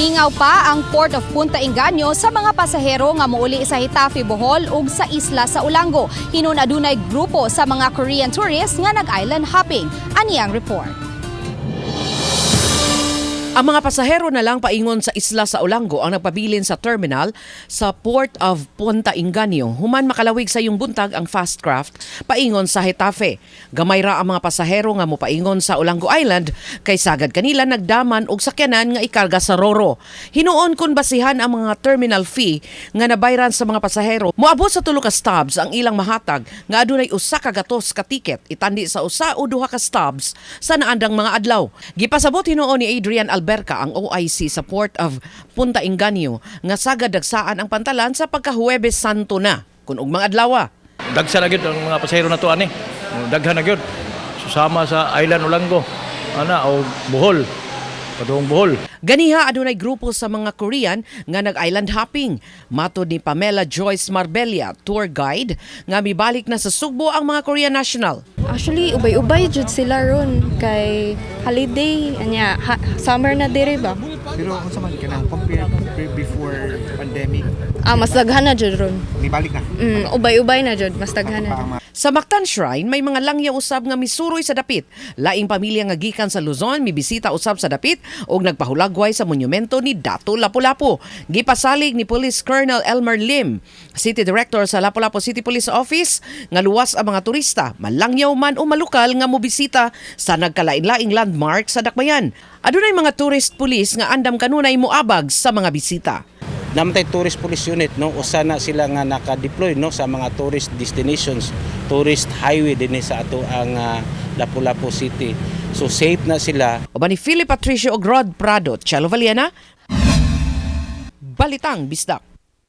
Mingaw pa ang Port of Punta Inganyo sa mga pasahero nga mouli sa Hitafe, Bohol ug sa isla sa Ulango. Hinon adunay grupo sa mga Korean tourists nga nag-island hopping. Ani ang report. Ang mga pasahero na lang paingon sa isla sa Ulango ang nagpabilin sa terminal sa Port of Punta Inganyo. Human makalawig sa yung buntag ang fast craft paingon sa Hitafe. Gamay ra ang mga pasahero nga mopaingon sa Ulango Island kay sagad kanila nagdaman og sakyanan nga ikarga sa Roro. Hinuon kun basihan ang mga terminal fee nga nabayran sa mga pasahero. Moabot sa 3 ka stubs ang ilang mahatag nga adunay usa ka gatos ka ticket itandi sa usa o 2 ka stubs sa naandang mga adlaw. Gipasabot hinuon ni Adrian Alberca ang OIC sa Port of Punta Inganyo nga sagad dagsaan ang pantalan sa pagka-Huwebes Santo na kun ug mga adlaw. Dagsa na gyud ang mga pasahero na to ani. Daghan na gyud. Susama sa Island Ulango ana o Bohol. Padung Bohol. Ganiha adunay grupo sa mga Korean nga nag-island hopping. Matod ni Pamela Joyce Marbella, tour guide, nga mibalik na sa Sugbo ang mga Korean national. Actually, ubay-ubay jud sila ron kay holiday anya summer na dire ba? Pero kung sa man kanang compare before pandemic, Mas daghan na jud ron. nibalik na. Ubay-ubay na jud, mas daghan na. Sa Mactan Shrine, may mga langya usab nga misuroy sa dapit. Laing pamilya nga gikan sa Luzon, mibisita usab sa dapit ug nagpahulagway sa monumento ni Dato Lapu-Lapu. Gipasalig ni Police Colonel Elmer Lim, City Director sa Lapu-Lapu City Police Office, nga luwas ang mga turista, malangyaw man o malukal nga mobisita sa nagkalain-laing landmark sa Dakbayan. Adunay mga tourist police nga andam kanunay moabag sa mga bisita. Namatay tourist police unit no usa na sila nga naka-deploy no sa mga tourist destinations, tourist highway dinhi sa ato ang Lapu-Lapu City. So safe na sila. Uban ni Philip Patricio og Rod Prado, Chelo Valiena, Balitang Bisdak.